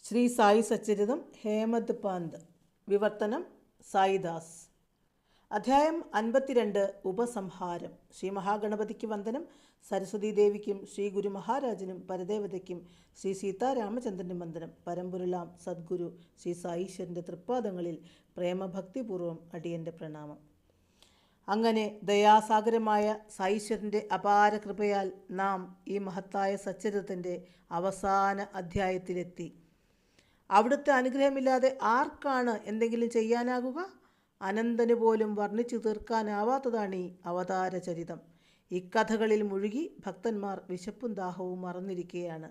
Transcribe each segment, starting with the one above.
ശ്രീ സായി സച്ചരിതം ഹേമദ് പാന്ത്. വിവർത്തനം സായിദാസ്. അധ്യായം 52. ഉപസംഹാരം. ശ്രീ മഹാഗണപതിക്ക് വന്ദനം. സരസ്വതീ ദേവിക്കും ശ്രീ ഗുരു മഹാരാജനും പരദേവതയ്ക്കും ശ്രീ സീതാരാമചന്ദ്രനും വന്ദനം. പരമ്പൊരുളാം സദ്ഗുരു ശ്രീ സായീശ്വരൻ്റെ തൃപ്പാദങ്ങളിൽ പ്രേമഭക്തിപൂർവം അടിയൻ്റെ പ്രണാമം. അങ്ങനെ ദയാസാഗരമായ സായീശ്വരൻ്റെ അപാര കൃപയാൽ നാം ഈ മഹത്തായ സച്ചരിതത്തിൻ്റെ അവസാന അധ്യായത്തിലെത്തി. അവിടുത്തെ അനുഗ്രഹമില്ലാതെ ആർക്കാണ് എന്തെങ്കിലും ചെയ്യാനാകുക? അനന്തന് പോലും വർണ്ണിച്ചു തീർക്കാനാവാത്തതാണ് ഈ അവതാരചരിതം. ഇക്കഥകളിൽ മുഴുകി ഭക്തന്മാർ വിശപ്പും ദാഹവും മറന്നിരിക്കുകയാണ്.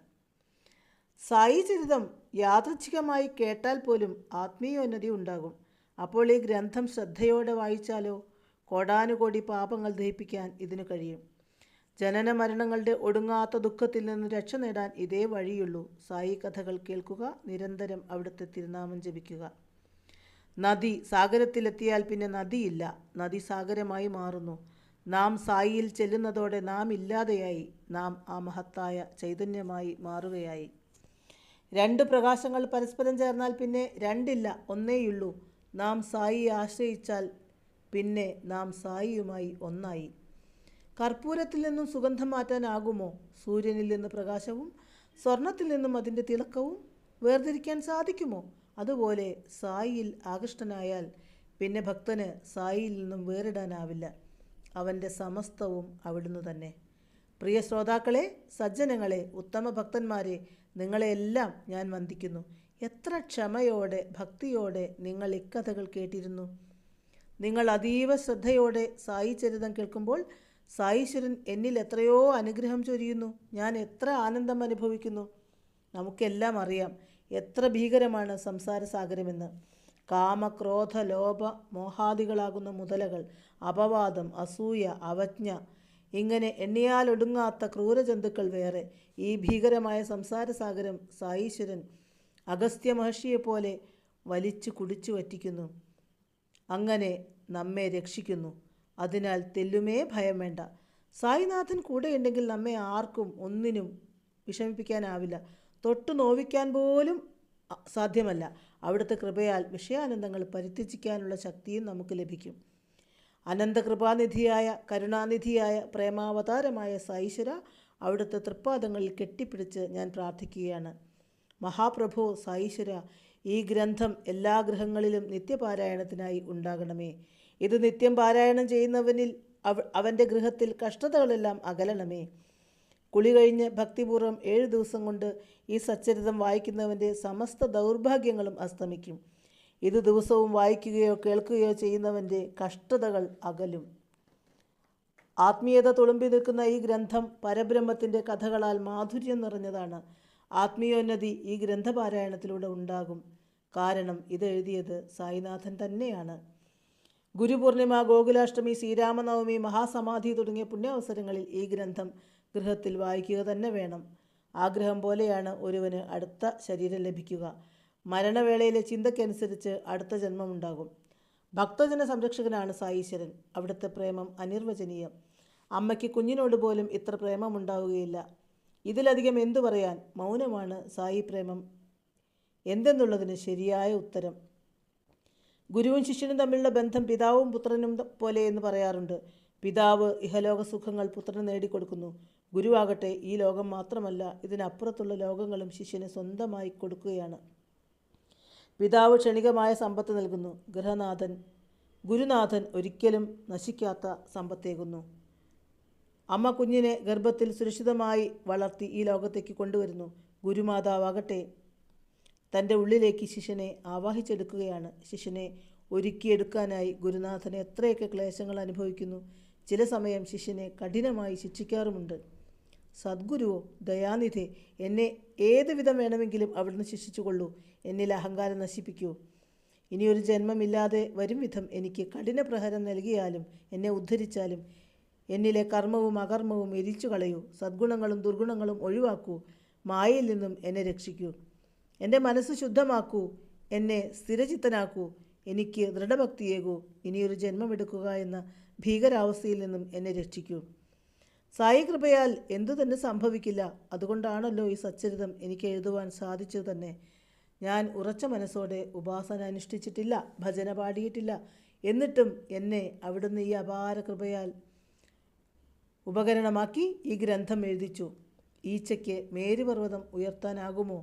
സായി ചരിതം യാദൃച്ഛികമായി കേട്ടാൽ പോലും ആത്മീയോന്നതി ഉണ്ടാകും. അപ്പോൾ ഈ ഗ്രന്ഥം ശ്രദ്ധയോടെ വായിച്ചാലോ? കോടാനുകോടി പാപങ്ങൾ ദഹിപ്പിക്കാൻ ഇതിനു കഴിയും. ജനന മരണങ്ങളുടെ ഒടുങ്ങാത്ത ദുഃഖത്തിൽ നിന്ന് രക്ഷ നേടാൻ ഇതേ വഴിയുള്ളൂ. സായി കഥകൾ കേൾക്കുക, നിരന്തരം അവിടുത്തെ തിരുനാമം ജപിക്കുക. നദി സാഗരത്തിലെത്തിയാൽ പിന്നെ നദിയില്ല, നദി സാഗരമായി മാറുന്നു. നാം സായിയിൽ ചെല്ലുന്നതോടെ നാം ഇല്ലാതെയായി, നാം ആ മഹത്തായ ചൈതന്യമായി മാറുകയായി. രണ്ട് പ്രകാശങ്ങൾ പരസ്പരം ചേർന്നാൽ പിന്നെ രണ്ടില്ല, ഒന്നേയുള്ളൂ. നാം സായിയെ ആശ്രയിച്ചാൽ പിന്നെ നാം സായിയുമായി ഒന്നായി. കർപ്പൂരത്തിൽ നിന്നും സുഗന്ധം മാറ്റാനാകുമോ? സൂര്യനിൽ നിന്ന് പ്രകാശവും സ്വർണത്തിൽ നിന്നും അതിൻ്റെ തിളക്കവും വേർതിരിക്കാൻ സാധിക്കുമോ? അതുപോലെ സായിയിൽ ആകൃഷ്ടനായാൽ പിന്നെ ഭക്തന് സായിയിൽ നിന്നും വേറിടാനാവില്ല. അവൻ്റെ സമസ്തവും അവിടുന്ന് തന്നെ. പ്രിയ ശ്രോതാക്കളെ, സജ്ജനങ്ങളെ, ഉത്തമ ഭക്തന്മാരെ, നിങ്ങളെല്ലാം ഞാൻ വന്ദിക്കുന്നു. എത്ര ക്ഷമയോടെ ഭക്തിയോടെ നിങ്ങൾ ഇക്കഥകൾ കേട്ടിരുന്നു. നിങ്ങൾ അതീവ ശ്രദ്ധയോടെ സായി ചരിതം കേൾക്കുമ്പോൾ സായീശ്വരൻ എന്നിൽ എത്രയോ അനുഗ്രഹം ചൊരിയുന്നു. ഞാൻ എത്ര ആനന്ദം അനുഭവിക്കുന്നു. നമുക്കെല്ലാം അറിയാം എത്ര ഭീകരമാണ് സംസാരസാഗരമെന്ന്. കാമ, ക്രോധ, ലോഭ, മോഹാദികളാകുന്ന മുതലകൾ, അപവാദം, അസൂയ, അവജ്ഞ, ഇങ്ങനെ എണ്ണിയാലൊടുങ്ങാത്ത ക്രൂരജന്തുക്കൾ വേറെ. ഈ ഭീകരമായ സംസാരസാഗരം സായീശ്വരൻ അഗസ്ത്യ മഹർഷിയെപ്പോലെ വലിച്ചു കുടിച്ചു വറ്റിക്കുന്നു. അങ്ങനെ നമ്മെ രക്ഷിക്കുന്നു. അതിനാൽ തെല്ലുമേ ഭയം വേണ്ട. സായിനാഥൻ കൂടെയുണ്ടെങ്കിൽ നമ്മെ ആർക്കും ഒന്നിനും വിഷമിപ്പിക്കാനാവില്ല, തൊട്ടു നോവിക്കാൻ പോലും സാധ്യമല്ല. അവിടുത്തെ കൃപയാൽ വിഷയാനന്ദങ്ങൾ പരിത്യജിക്കാനുള്ള ശക്തിയും നമുക്ക് ലഭിക്കും. അനന്തകൃപാനിധിയായ കരുണാനിധിയായ പ്രേമാവതാരമായ സായീശ്വര, അവിടുത്തെ തൃപ്പാദങ്ങളിൽ കെട്ടിപ്പിടിച്ച് ഞാൻ പ്രാർത്ഥിക്കുകയാണ്. മഹാപ്രഭോ സായീശ്വര, ഈ ഗ്രന്ഥം എല്ലാ ഗൃഹങ്ങളിലും നിത്യപാരായണത്തിനായി ഉണ്ടാകണമേ. ഇത് നിത്യം പാരായണം ചെയ്യുന്നവനിൽ അവൻ്റെ ഗൃഹത്തിൽ കഷ്ടതകളെല്ലാം അകലണമേ. കുളി കഴിഞ്ഞ് ഭക്തിപൂർവ്വം 7 ദിവസം കൊണ്ട് ഈ സച്ചരിതം വായിക്കുന്നവൻ്റെ സമസ്ത ദൗർഭാഗ്യങ്ങളും അസ്തമിക്കും. ഇത് ദിവസവും വായിക്കുകയോ കേൾക്കുകയോ ചെയ്യുന്നവൻ്റെ കഷ്ടതകൾ അകലും. ആത്മീയത തുളുമ്പി നിൽക്കുന്ന ഈ ഗ്രന്ഥം പരബ്രഹ്മത്തിൻ്റെ കഥകളാൽ മാധുര്യം നിറഞ്ഞതാണ്. ആത്മീയോന്നതി ഈ ഗ്രന്ഥപാരായണത്തിലൂടെ ഉണ്ടാകും. കാരണം ഇതെഴുതിയത് സായിനാഥൻ തന്നെയാണ്. ഗുരുപൂർണിമ, ഗോകുലാഷ്ടമി, ശ്രീരാമനവമി, മഹാസമാധി തുടങ്ങിയ പുണ്യാവസരങ്ങളിൽ ഈ ഗ്രന്ഥം ഗൃഹത്തിൽ വായിക്കുക തന്നെ വേണം. ആഗ്രഹം പോലെയാണ് ഒരുവന് അടുത്ത ശരീരം ലഭിക്കുക. മരണവേളയിലെ ചിന്തയ്ക്കനുസരിച്ച് അടുത്ത ജന്മമുണ്ടാകും. ഭക്തജന സംരക്ഷകനാണ് സായീശ്വരൻ. അവിടുത്തെ പ്രേമം അനിർവചനീയം. അമ്മയ്ക്ക് കുഞ്ഞിനോട് പോലും ഇത്ര പ്രേമമുണ്ടാവുകയില്ല. ഇതിലധികം എന്തു പറയാൻ? മൗനമാണ് സായി പ്രേമം എന്തെന്നുള്ളതിന് ശരിയായ ഉത്തരം. ഗുരുവും ശിഷ്യനും തമ്മിലുള്ള ബന്ധം പിതാവും പുത്രനും പോലെ എന്ന് പറയാറുണ്ട്. പിതാവ് ഇഹലോക സുഖങ്ങൾ പുത്രന് നേടിക്കൊടുക്കുന്നു. ഗുരുവാകട്ടെ ഈ ലോകം മാത്രമല്ല, ഇതിനപ്പുറത്തുള്ള ലോകങ്ങളും ശിഷ്യന് സ്വന്തമായി കൊടുക്കുകയാണ്. പിതാവ് ക്ഷണികമായ സമ്പത്ത് നൽകുന്നു. ഗുരുനാഥൻ ഒരിക്കലും നശിക്കാത്ത സമ്പത്തേകുന്നു. അമ്മ കുഞ്ഞിനെ ഗർഭത്തിൽ സുരക്ഷിതമായി വളർത്തി ഈ ലോകത്തേക്ക് കൊണ്ടുവരുന്നു. ഗുരുമാതാവാകട്ടെ തൻ്റെ ഉള്ളിലേക്ക് ശിഷ്യനെ ആവാഹിച്ചെടുക്കുകയാണ്. ശിഷ്യനെ ഒരുക്കിയെടുക്കാനായി ഗുരുനാഥൻ എത്രയൊക്കെ ക്ലേശങ്ങൾ അനുഭവിക്കുന്നു. ചില സമയം ശിഷ്യനെ കഠിനമായി ശിക്ഷിക്കാറുമുണ്ട്. സദ്ഗുരുവോ, ദയാനിധേ, എന്നെ ഏത് വിധം വേണമെങ്കിലും അവിടുന്ന് ശിക്ഷിച്ചുകൊള്ളൂ. എന്നിൽ അഹങ്കാരം നശിപ്പിക്കൂ. ഇനിയൊരു ജന്മമില്ലാതെ വരും വിധം എനിക്ക് കഠിന പ്രഹരം നൽകിയാലും എന്നെ ഉദ്ധരിച്ചാലും എന്നിലെ കർമ്മവും അകർമ്മവും എരിച്ചു കളയൂ. സദ്ഗുണങ്ങളും ദുർഗുണങ്ങളും ഒഴിവാക്കൂ. മായയിൽ നിന്നും എന്നെ രക്ഷിക്കൂ. എൻ്റെ മനസ്സ് ശുദ്ധമാക്കൂ. എന്നെ സ്ഥിരചിത്തനാക്കൂ. എനിക്ക് ദൃഢഭക്തിയേകൂ. ഇനിയൊരു ജന്മമെടുക്കുക എന്ന ഭീകരാവസ്ഥയിൽ നിന്നും എന്നെ രക്ഷിക്കൂ. സായി കൃപയാൽ എന്തു തന്നെ സംഭവിക്കില്ല. അതുകൊണ്ടാണല്ലോ ഈ സച്ചരിതം എനിക്ക് എഴുതുവാൻ സാധിച്ചു തന്നെ. ഞാൻ ഉറച്ച മനസ്സോടെ ഉപാസന അനുഷ്ഠിച്ചിട്ടില്ല, ഭജന പാടിയിട്ടില്ല. എന്നിട്ടും എന്നെ അവിടുന്ന് ഈ അപാര കൃപയാൽ ഉപകരണമാക്കി ഈ ഗ്രന്ഥം എഴുതിച്ചു. ഈച്ചയ്ക്ക് മേരുപർവ്വതം ഉയർത്താനാകുമോ?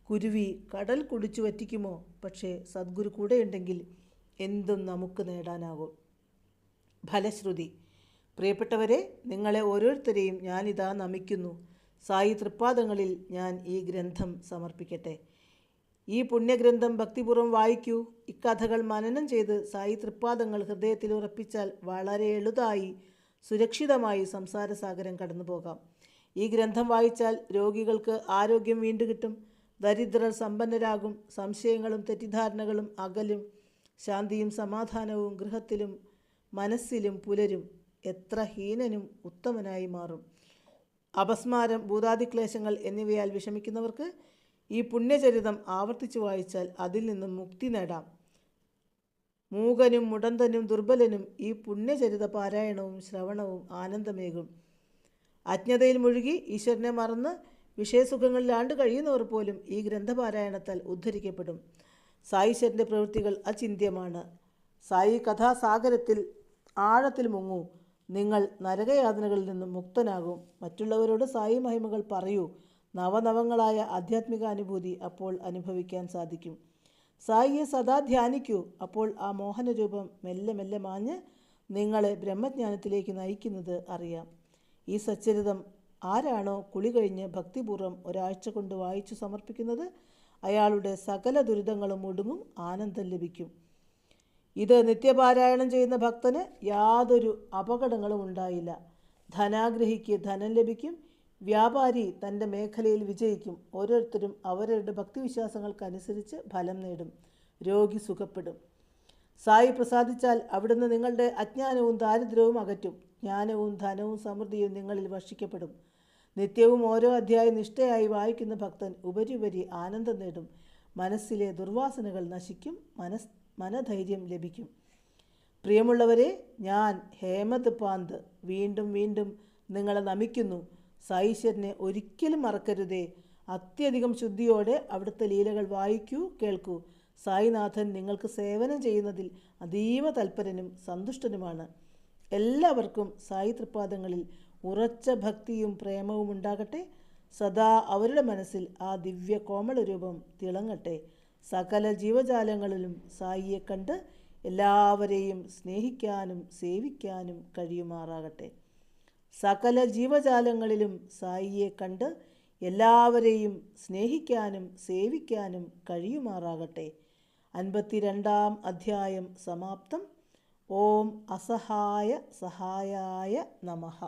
കുരുവി കടൽ കുടിച്ചു വറ്റിക്കുമോ? പക്ഷേ സദ്ഗുരു കൂടെയുണ്ടെങ്കിൽ എന്തും നമുക്ക് നേടാനാകും. ഫലശ്രുതി. പ്രിയപ്പെട്ടവരെ, നിങ്ങളെ ഓരോരുത്തരെയും ഞാനിതാ നമിക്കുന്നു. സായി തൃപ്പാദങ്ങളിൽ ഞാൻ ഈ ഗ്രന്ഥം സമർപ്പിക്കട്ടെ. ഈ പുണ്യഗ്രന്ഥം ഭക്തിപൂർവ്വം വായിക്കൂ. ഇക്കഥകൾ മനനം ചെയ്ത് സായി തൃപ്പാദങ്ങൾ ഹൃദയത്തിൽ ഉറപ്പിച്ചാൽ വളരെ എളുതായി സുരക്ഷിതമായി സംസാരസാഗരം കടന്നു പോകാം. ഈ ഗ്രന്ഥം വായിച്ചാൽ രോഗികൾക്ക് ആരോഗ്യം വീണ്ടുകിട്ടും, ദരിദ്രർ സമ്പന്നരാകും, സംശയങ്ങളും തെറ്റിദ്ധാരണകളും അകലും, ശാന്തിയും സമാധാനവും ഗൃഹത്തിലും മനസ്സിലും പുലരും, എത്ര ഹീനനും ഉത്തമനായി മാറും. അപസ്മാരം, ഭൂതാദിക്ലേശങ്ങൾ എന്നിവയാൽ വിഷമിക്കുന്നവർക്ക് ഈ പുണ്യചരിതം ആവർത്തിച്ചു വായിച്ചാൽ അതിൽ നിന്നും മുക്തി നേടാം. മൂകനും മുടന്തനും ദുർബലനും ഈ പുണ്യചരിത പാരായണവും ശ്രവണവും ആനന്ദമേകും. അജ്ഞതയിൽ മുഴുകി ഈശ്വരനെ മറന്ന് വിഷയസുഖങ്ങളിൽ ആണ്ട് കഴിയുന്നവർ പോലും ഈ ഗ്രന്ഥപാരായണത്താൽ ഉദ്ധരിക്കപ്പെടും. സായീശ്വരൻ്റെ പ്രവൃത്തികൾ അചിന്ത്യമാണ്. സായി കഥാസാഗരത്തിൽ ആഴത്തിൽ മുങ്ങൂ. നിങ്ങൾ നരകയാതനകളിൽ നിന്നും മുക്തനാകും. മറ്റുള്ളവരോട് സായി മഹിമകൾ പറയൂ. നവനവങ്ങളായ ആധ്യാത്മിക അനുഭൂതി അപ്പോൾ അനുഭവിക്കാൻ സാധിക്കും. സായിയെ സദാ ധ്യാനിക്കൂ. അപ്പോൾ ആ മോഹനരൂപം മെല്ലെ മെല്ലെ മാഞ്ഞ് നിങ്ങളെ ബ്രഹ്മജ്ഞാനത്തിലേക്ക് നയിക്കുന്നത് അറിയാം. ഈ സച്ചരിതം ആരാണോ കുളി കഴിഞ്ഞ് ഭക്തിപൂർവ്വം ഒരാഴ്ച കൊണ്ട് വായിച്ചു സമർപ്പിക്കുന്നത് അയാളുടെ സകല ദുരിതങ്ങളും ഒടുങ്ങും, ആനന്ദം ലഭിക്കും. ഇത് നിത്യപാരായണം ചെയ്യുന്ന ഭക്തന് യാതൊരു അപകടങ്ങളും ഉണ്ടായില്ല. ധനാഗ്രഹിക്ക് ധനം ലഭിക്കും. വ്യാപാരി തൻ്റെ മേഖലയിൽ വിജയിക്കും. ഓരോരുത്തരും അവരവരുടെ ഭക്തിവിശ്വാസങ്ങൾക്കനുസരിച്ച് ഫലം നേടും. രോഗി സുഖപ്പെടും. സായി പ്രസാദിച്ചാൽ അവിടുന്ന് നിങ്ങളുടെ അജ്ഞാനവും ദാരിദ്ര്യവും അകറ്റും. ജ്ഞാനവും ധനവും സമൃദ്ധിയും നിങ്ങളിൽ വർഷിക്കപ്പെടും. നിത്യവും ഓരോ അധ്യായം നിഷ്ഠയായി വായിക്കുന്ന ഭക്തൻ ഉപരിപരി ആനന്ദം നേടും. മനസ്സിലെ ദുർവാസനകൾ നശിക്കും. മനധൈര്യം ലഭിക്കും. പ്രിയമുള്ളവരെ, ഞാൻ ഹേമത് പാന്ത് വീണ്ടും വീണ്ടും നിങ്ങളെ നമിക്കുന്നു. സായീശ്വരനെ ഒരിക്കലും മറക്കരുതേ. അത്യധികം ശുദ്ധിയോടെ അവിടുത്തെ ലീലകൾ വായിക്കൂ, കേൾക്കൂ. സായിനാഥൻ നിങ്ങൾക്ക് സേവനം ചെയ്യുന്നതിൽ അതീവ തൽപരനും സന്തുഷ്ടനുമാണ്. എല്ലാവർക്കും സായി തൃപ്പാദങ്ങളിൽ ഉറച്ച ഭക്തിയും പ്രേമവും ഉണ്ടാകട്ടെ. സദാ അവരുടെ മനസ്സിൽ ആ ദിവ്യ കോമള രൂപം തിളങ്ങട്ടെ. സകല ജീവജാലങ്ങളിലും സായിയെ കണ്ട് എല്ലാവരെയും സ്നേഹിക്കാനും സേവിക്കാനും കഴിയുമാറാകട്ടെ. സകല ജീവജാലങ്ങളിലും സായിയെ കണ്ട് എല്ലാവരെയും സ്നേഹിക്കാനും സേവിക്കാനും കഴിയുമാറാകട്ടെ. 52-ാം അധ്യായം സമാപ്തം. ഓം അസഹായ സഹായായ നമഃ.